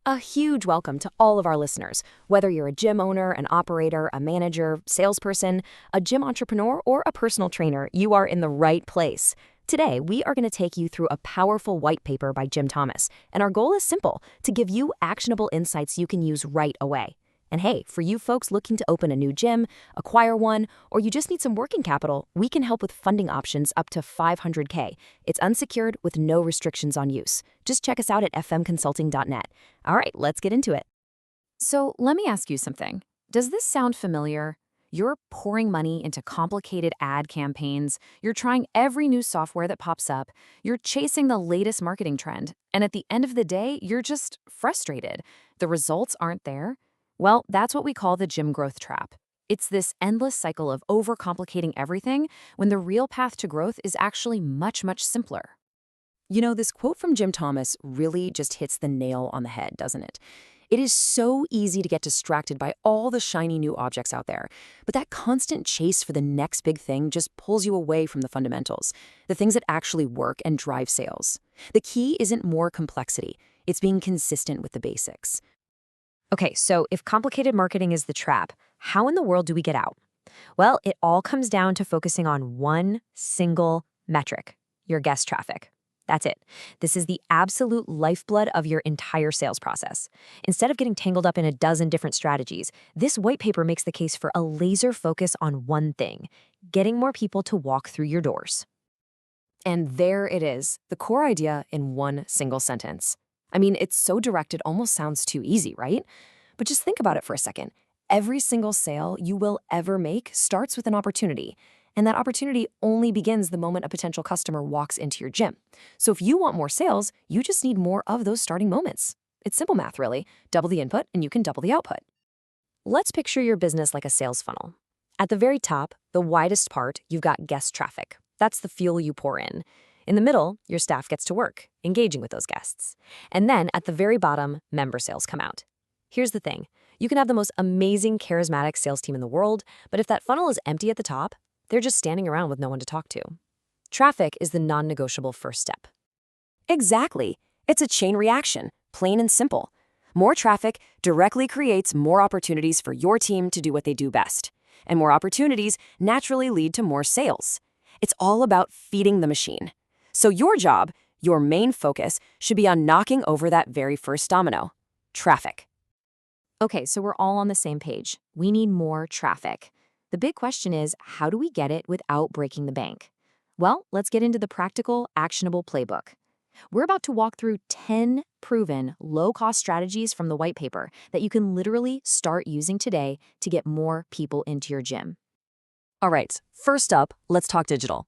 A huge welcome to all of our listeners. Whether you're a gym owner, an operator, a manager, salesperson, a gym entrepreneur, or a personal trainer, you are in the right place. Today, we are going to take you through a powerful white paper by Thomas, and our goal is simple, to give you actionable insights you can use right away. And hey, for you folks looking to open a new gym, acquire one, or you just need some working capital, we can help with funding options up to $500K. It's unsecured with no restrictions on use. Just check us out at fmconsulting.net. All right, let's get into it. So let me ask you something. Does this sound familiar? You're pouring money into complicated ad campaigns, you're trying every new software that pops up, you're chasing the latest marketing trend, and at the end of the day, you're just frustrated. The results aren't there. Well, that's what we call the gym growth trap. It's this endless cycle of overcomplicating everything when the real path to growth is actually much, much simpler. You know, this quote from Thomas really just hits the nail on the head, doesn't it? It is so easy to get distracted by all the shiny new objects out there, but that constant chase for the next big thing just pulls you away from the fundamentals, the things that actually work and drive sales. The key isn't more complexity, it's being consistent with the basics. Okay, so if complicated marketing is the trap, how in the world do we get out? Well, it all comes down to focusing on one single metric, your guest traffic. That's it. This is the absolute lifeblood of your entire sales process. Instead of getting tangled up in a dozen different strategies, this white paper makes the case for a laser focus on one thing, getting more people to walk through your doors. And there it is, the core idea in one single sentence. I mean, it's so direct it almost sounds too easy, right? But just think about it for a second. Every single sale you will ever make starts with an opportunity. And that opportunity only begins the moment a potential customer walks into your gym. So if you want more sales, you just need more of those starting moments. It's simple math, really. Double the input and you can double the output. Let's picture your business like a sales funnel. At the very top, the widest part, you've got guest traffic. That's the fuel you pour in. In the middle, your staff gets to work, engaging with those guests. And then at the very bottom, member sales come out. Here's the thing. You can have the most amazing, charismatic sales team in the world, but if that funnel is empty at the top, they're just standing around with no one to talk to. Traffic is the non-negotiable first step. Exactly. It's a chain reaction, plain and simple. More traffic directly creates more opportunities for your team to do what they do best. And more opportunities naturally lead to more sales. It's all about feeding the machine. So your job, your main focus, should be on knocking over that very first domino, traffic. Okay, so we're all on the same page. We need more traffic. The big question is, how do we get it without breaking the bank? Well, let's get into the practical, actionable playbook. We're about to walk through 10 proven, low-cost strategies from the white paper that you can literally start using today to get more people into your gym. All right, first up, let's talk digital.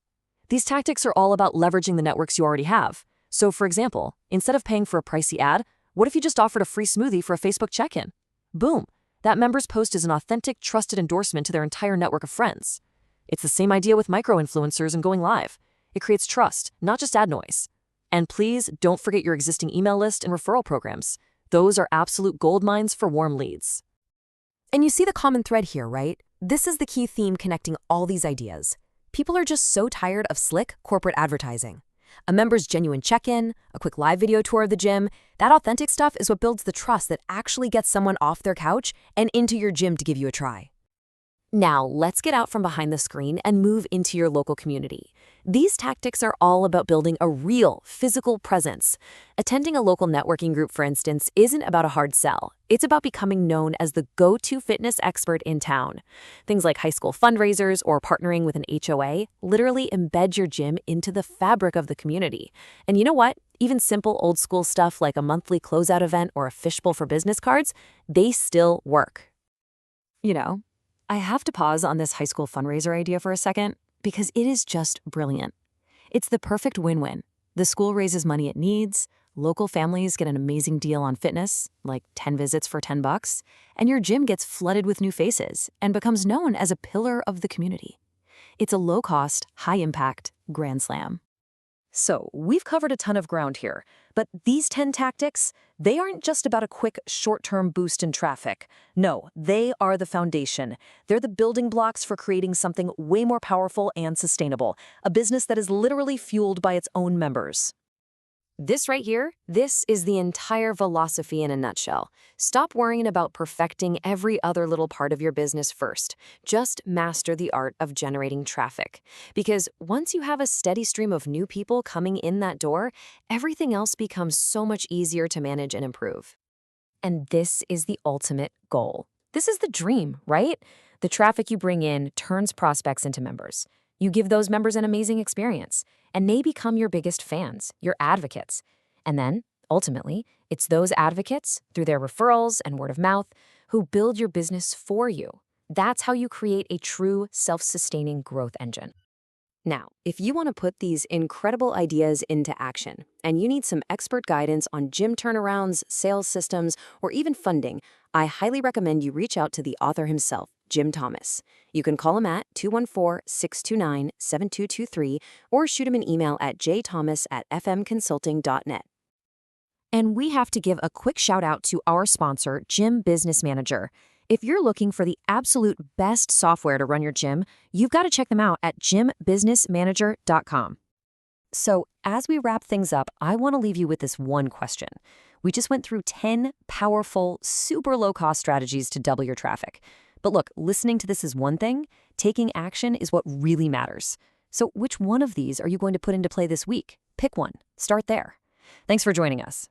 These tactics are all about leveraging the networks you already have. So, for example, instead of paying for a pricey ad, what if you just offered a free smoothie for a Facebook check-in? Boom! That member's post is an authentic, trusted endorsement to their entire network of friends. It's the same idea with micro-influencers and going live. It creates trust, not just ad noise. And please don't forget your existing email list and referral programs. Those are absolute gold mines for warm leads. And you see the common thread here, right? This is the key theme connecting all these ideas. People are just so tired of slick corporate advertising. A member's genuine check-in, a quick live video tour of the gym, that authentic stuff is what builds the trust that actually gets someone off their couch and into your gym to give you a try. Now, let's get out from behind the screen and move into your local community. These tactics are all about building a real, physical presence. Attending a local networking group, for instance, isn't about a hard sell. It's about becoming known as the go-to fitness expert in town. Things like high school fundraisers or partnering with an HOA literally embed your gym into the fabric of the community. And you know what? Even simple old-school stuff like a monthly closeout event or a fishbowl for business cards, they still work. You know, I have to pause on this high school fundraiser idea for a second because it is just brilliant. It's the perfect win-win. The school raises money it needs, local families get an amazing deal on fitness, like 10 visits for $10, and your gym gets flooded with new faces and becomes known as a pillar of the community. It's a low-cost, high-impact grand slam. So, we've covered a ton of ground here, but these 10 tactics, they aren't just about a quick short-term boost in traffic. No, they are the foundation. They're the building blocks for creating something way more powerful and sustainable, a business that is literally fueled by its own members. This right here, this is the entire philosophy in a nutshell. Stop worrying about perfecting every other little part of your business first. Just master the art of generating traffic. Because once you have a steady stream of new people coming in that door, everything else becomes so much easier to manage and improve. And this is the ultimate goal. This is the dream, right? The traffic you bring in turns prospects into members. You give those members an amazing experience, and they become your biggest fans, your advocates. And then, ultimately, it's those advocates, through their referrals and word of mouth, who build your business for you. That's how you create a true self-sustaining growth engine. Now, if you want to put these incredible ideas into action, and you need some expert guidance on gym turnarounds, sales systems, or even funding, I highly recommend you reach out to the author himself, Jim Thomas. You can call him at 214-629-7223 or shoot him an email at jthomas@fmconsulting.net. And we have to give a quick shout out to our sponsor, Gym Business Manager. If you're looking for the absolute best software to run your gym, you've got to check them out at gymbusinessmanager.com. So, as we wrap things up, I want to leave you with this one question. We just went through 10 powerful, super low-cost strategies to double your traffic. But look, listening to this is one thing, taking action is what really matters. So which one of these are you going to put into play this week? Pick one. Start there. Thanks for joining us.